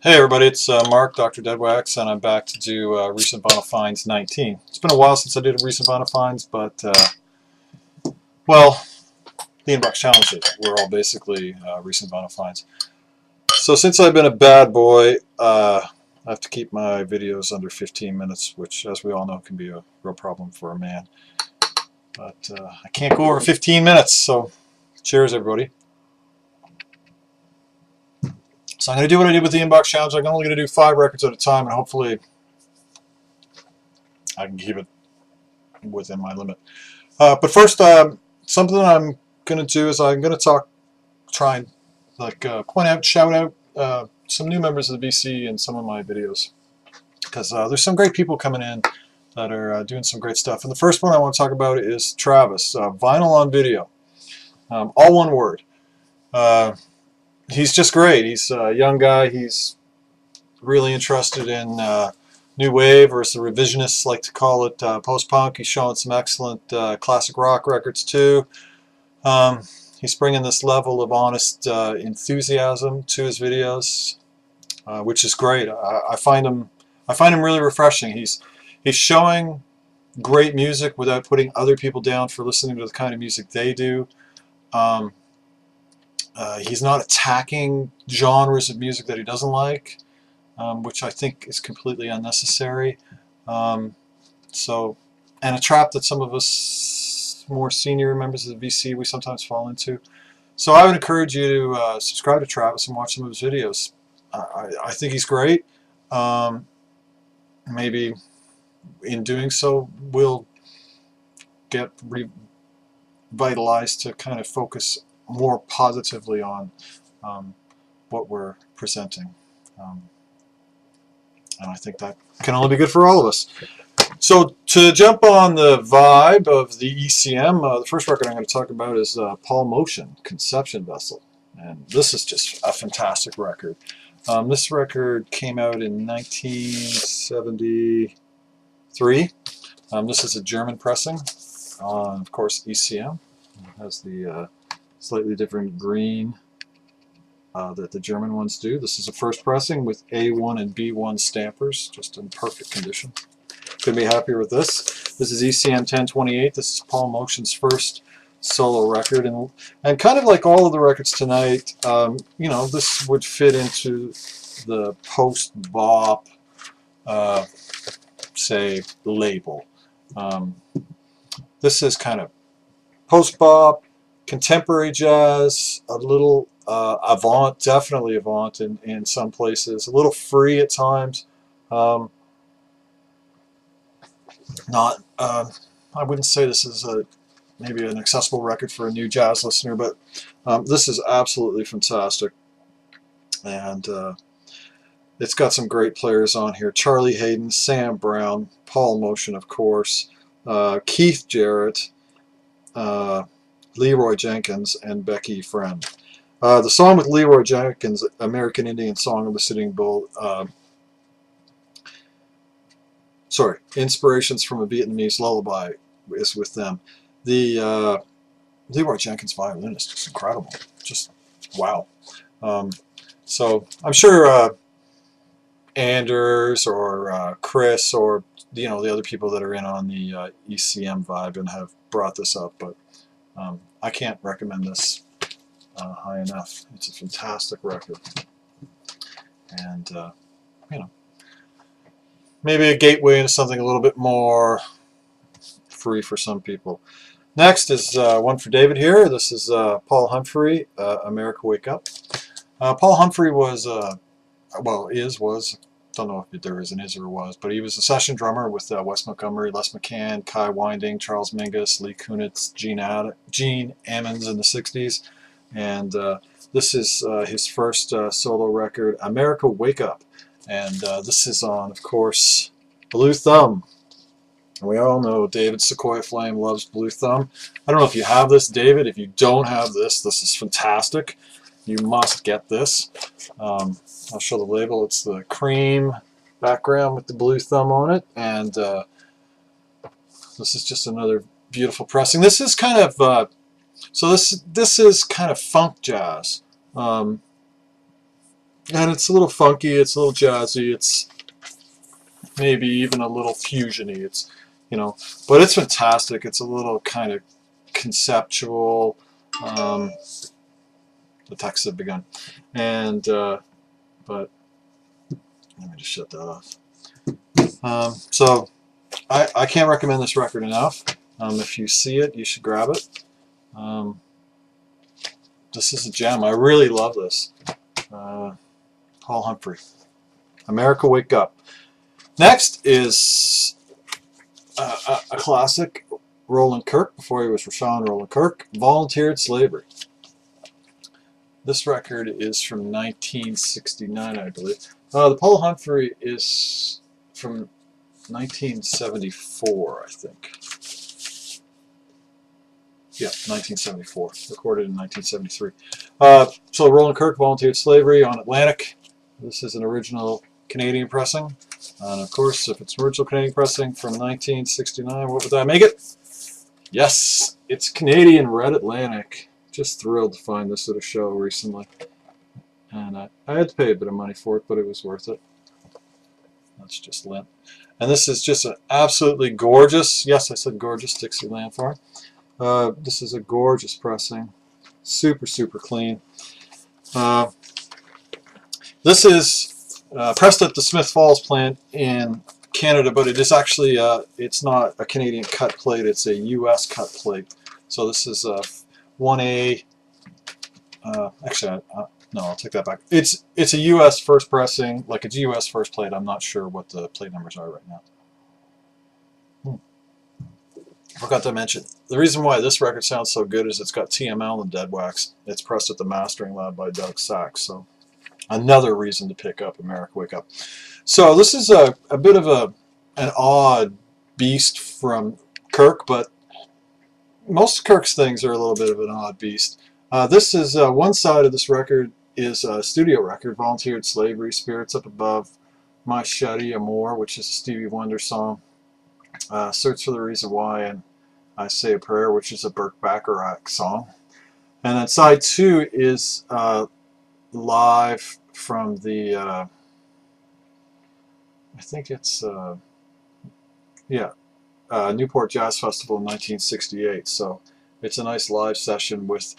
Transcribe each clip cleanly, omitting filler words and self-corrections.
Hey everybody, it's Mark, DoctorDeadwax, and I'm back to do Recent Vinyl Finds 19. It's been a while since I did a Recent Vinyl Finds, but, well, the inbox challenges were all basically Recent Vinyl Finds. So since I've been a bad boy, I have to keep my videos under 15 minutes, which, as we all know, can be a real problem for a man. But I can't go over 15 minutes, so cheers everybody. So I'm going to do what I did with the inbox challenge. I'm only going to do 5 records at a time, and hopefully I can keep it within my limit. But first, something that I'm going to do is I'm going to try and point out, shout out some new members of the VC in some of my videos, because there's some great people coming in that are doing some great stuff. And the first one I want to talk about is Travis, Vinyl on Video, all one word. He's just great. He's a young guy. He's really interested in new wave, or as the revisionists like to call it, post-punk. He's showing some excellent classic rock records too. He's bringing this level of honest enthusiasm to his videos, which is great. I find him really refreshing. He's showing great music without putting other people down for listening to the kind of music they do. He's not attacking genres of music that he doesn't like, which I think is completely unnecessary. And a trap that some of us more senior members of the VC we sometimes fall into. So I would encourage you to subscribe to Travis and watch some of his videos. I think he's great. Maybe in doing so we'll get revitalized to kind of focus more positively on what we're presenting. And I think that can only be good for all of us. So to jump on the vibe of the ECM, the first record I'm going to talk about is Palle Motian, Conception Vessel. And this is just a fantastic record. This record came out in 1973. This is a German pressing on, of course, ECM. It has the slightly different green that the German ones do. This is a first pressing with A1 and B1 stampers, just in perfect condition. Couldn't be happier with this. This is ECM 1028. This is Palle Motian's first solo record, and kind of like all of the records tonight, you know, this would fit into the post-bop, say, label. This is kind of post-bop, contemporary jazz, a little avant, definitely avant in some places, a little free at times. I wouldn't say this is maybe an accessible record for a new jazz listener, but this is absolutely fantastic. And it's got some great players on here: Charlie Hayden, Sam Brown, Palle Motian, of course, Keith Jarrett, Leroy Jenkins, and Becky Friend. The song with Leroy Jenkins, American Indian Song of the Sitting Bull, Inspirations from a Vietnamese Lullaby, is with them. The Leroy Jenkins violin is just incredible. Just wow. So I'm sure Anders or Chris, or the other people that are in on the ECM vibe and have brought this up, but I can't recommend this high enough. It's a fantastic record, and maybe a gateway into something a little bit more free for some people. Next is one for David here. This is Paul Humphrey, America Wake Up. Paul Humphrey was, don't know if there is an is or was, but he was a session drummer with Wes Montgomery, Les McCann, Kai Winding, Charles Mingus, Lee Kunitz, Gene Ammons in the 60s. And this is his first solo record, America Wake Up. And this is on, of course, Blue Thumb. And we all know David Sequoia Flame loves Blue Thumb. I don't know if you have this, David. If you don't have this, this is fantastic. You must get this. I'll show the label. It's the cream background with the Blue Thumb on it. And this is just another beautiful pressing. This is kind of, this is kind of funk jazz. And it's a little funky, it's a little jazzy, it's maybe even a little fusiony. It's, you know, but it's fantastic. It's a little kind of conceptual. The text had begun, and but let me just shut that off. So I can't recommend this record enough. If you see it, you should grab it. This is a gem. I really love this. Humphrey. America, Wake Up. Next is a classic, Roland Kirk, before he was Rashawn Roland Kirk, Volunteered Slavery. This record is from 1969, I believe. The Palle Humphrey is from 1974, I think. Yeah, 1974. Recorded in 1973. So Roland Kirk, Volunteered Slavery on Atlantic. This is an original Canadian pressing. And of course, if it's original Canadian pressing from 1969, what would that make it? Yes, it's Canadian Red Atlantic. Just thrilled to find this at a show recently. And I had to pay a bit of money for it, but it was worth it. That's just limp. And this is just an absolutely gorgeous, yes, I said gorgeous, Dixieland Farm. This is a gorgeous pressing. Super, super clean. This is pressed at the Smith Falls plant in Canada, but it is actually, it's not a Canadian cut plate, it's a US cut plate. So this is a 1A, actually, no, I'll take that back. It's a US first pressing, like it's US first plate. I'm not sure what the plate numbers are right now. Forgot to mention, the reason why this record sounds so good is it's got TML and deadwax. It's pressed at the mastering lab by Doug Sachs, so another reason to pick up America, Wake Up. So this is a bit of an odd beast from Kirk, but most of Kirk's things are a little bit of an odd beast. This is one side of this record is a studio record, Volunteered Slavery, Spirits Up Above, My Shutty Amore, which is a Stevie Wonder song, Search for the Reason Why, and I Say a Prayer, which is a Burt Bacharach song. And then side 2 is live from the, I think it's, Newport Jazz Festival in 1968. So it's a nice live session with,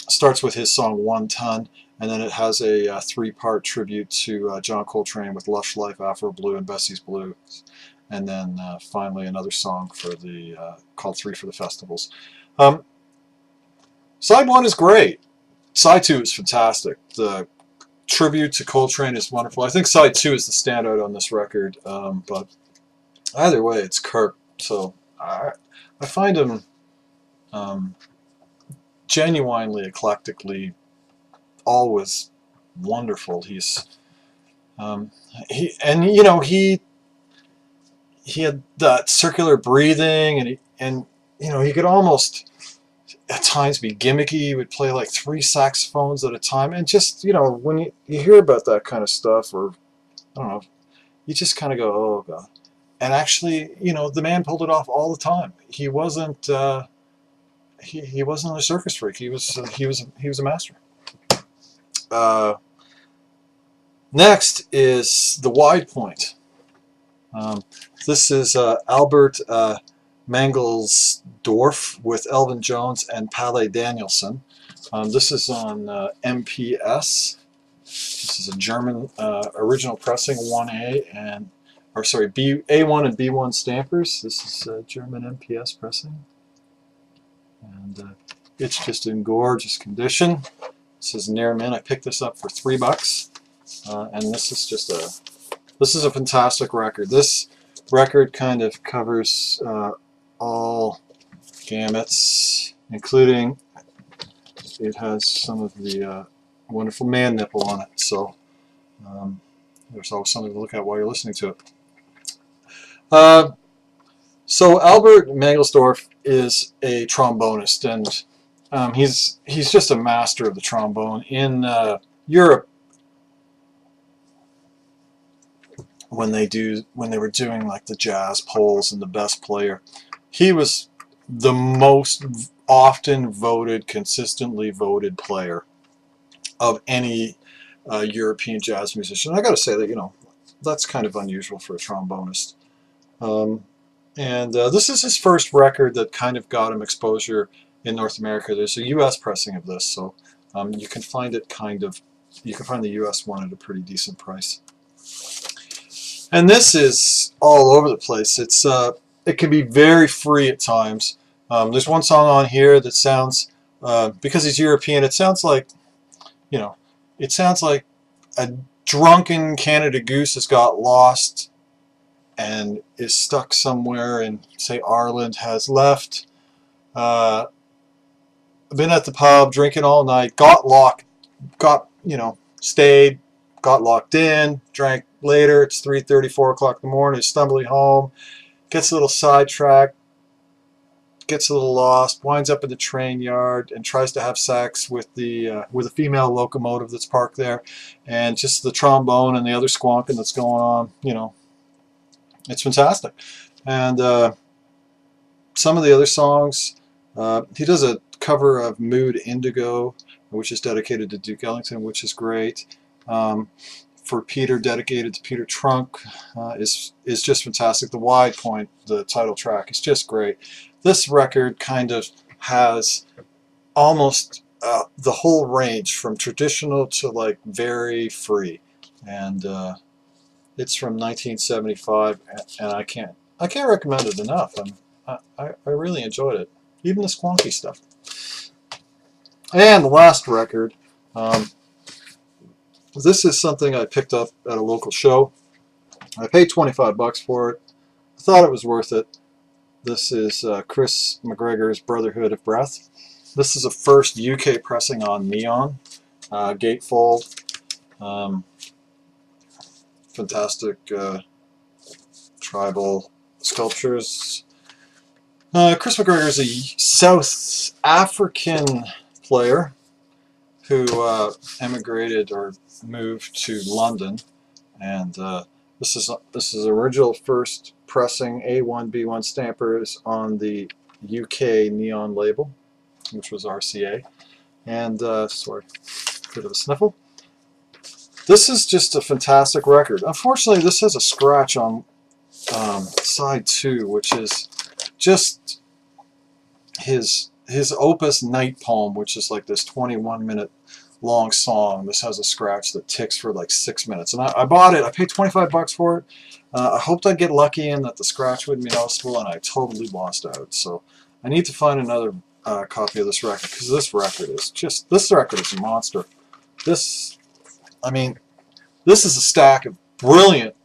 starts with his song One Ton, and then it has a 3-part tribute to John Coltrane with Lush Life, Afro Blue, and Bessie's Blues. And then finally another song for the called 3 for the Festivals. Side 1 is great. Side 2 is fantastic. The tribute to Coltrane is wonderful. I think side 2 is the standout on this record, but either way, it's Kirk. So I find him genuinely, eclectically, always wonderful. He's he had that circular breathing, and he could almost at times be gimmicky. He would play like 3 saxophones at a time, and just when you hear about that kind of stuff, or I don't know, you just kind of go, oh god. And actually, the man pulled it off all the time. He wasn't he wasn't a circus freak. He was a master. Next is the Wide Point. This is Albert Mangelsdorff with Elvin Jones and Palle Danielson. This is on MPS. This is a German original pressing, 1A A1 and B1 stampers. This is German MPS pressing, and it's just in gorgeous condition. This is near mint. I picked this up for $3, and this is a fantastic record. This record kind of covers all gamuts, including it has some of the wonderful man nipple on it. So there's always something to look at while you're listening to it. So Albert Mangelsdorff is a trombonist, and he's just a master of the trombone. In Europe, when they were doing like the jazz polls and the best player, he was the most often voted, consistently voted player. of any European jazz musician. I got to say that, you know, that's kind of unusual for a trombonist. This is his first record that kind of got him exposure in North America. There's a U.S. pressing of this, so you can find it you can find the U.S. one at a pretty decent price. And this is all over the place. It can be very free at times. There's one song on here that sounds, because he's European, it sounds like, you know, it sounds like a drunken Canada Goose has got lost and is stuck somewhere in, say, Ireland, has left, been at the pub drinking all night, stayed, got locked in, drank later, it's 3:30, 4 o'clock in the morning, he's stumbling home, gets a little sidetracked, gets a little lost, winds up in the train yard and tries to have sex with a female locomotive that's parked there, and just the trombone and the other squonking that's going on, you know, it's fantastic. And some of the other songs, he does a cover of Mood Indigo, which is dedicated to Duke Ellington, which is great. For Peter, dedicated to Peter Trunk, is just fantastic. The Wide Point, the title track, is just great. This record kind of has almost the whole range from traditional to like very free, and it's from 1975, and I can't recommend it enough. I really enjoyed it, even the squonky stuff. And the last record, this is something I picked up at a local show. I paid $25 for it. I thought it was worth it. This is Chris McGregor's Brotherhood of Breath. This is a first UK pressing on neon, gatefold. Fantastic tribal sculptures. Chris McGregor is a South African player who emigrated or moved to London, and this is original first pressing A1B1 stampers on the UK neon label, which was RCA. And sorry, bit of a sniffle. This is just a fantastic record. Unfortunately, this has a scratch on side 2, which is just his opus Night Poem, which is like this 21-minute long song. This has a scratch that ticks for like 6 minutes, and I bought it. I paid $25 for it. I hoped I'd get lucky and that the scratch wouldn't be noticeable, and I totally lost out. So I need to find another copy of this record, because this record is a monster. I mean, this is a stack of brilliant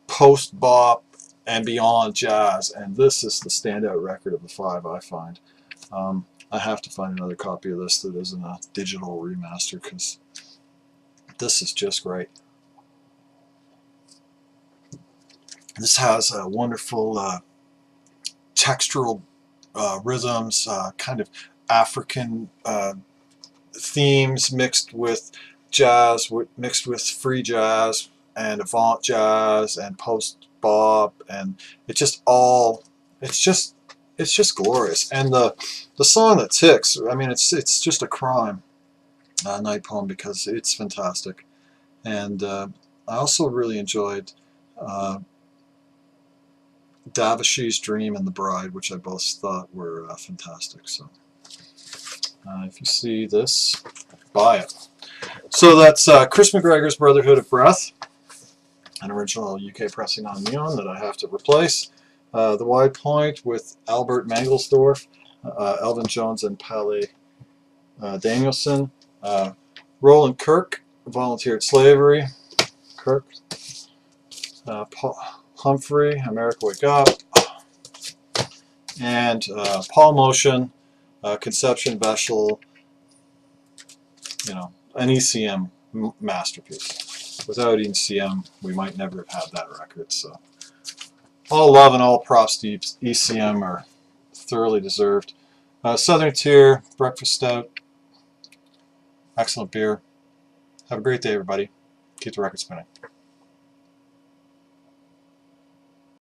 post-bop and beyond jazz, and this is the standout record of the 5, I find. I have to find another copy of this that isn't a digital remaster, because this is just great. This has wonderful textural rhythms, kind of African themes mixed with jazz, mixed with free jazz and avant jazz and post-bop, and it's just glorious. And the song that ticks, I mean, it's just a crime, Night Poem, because it's fantastic. And I also really enjoyed Davishi's Dream and The Bride, which I both thought were fantastic. So if you see this, buy it. So that's Chris McGregor's Brotherhood of Breath, an original UK pressing on neon that I have to replace. The Wide Point with Albert Mangelsdorff, Elvin Jones and Palle Danielson. Roland Kirk, Volunteered Slavery. Kirk. Humphrey, America Wake Up. And Paul Motian, Conception Bechtel, you know, an ECM masterpiece. Without ECM, we might never have had that record. So all love and all props to ECM are thoroughly deserved. Southern Tier, Breakfast Stout, excellent beer. Have a great day, everybody. Keep the record spinning.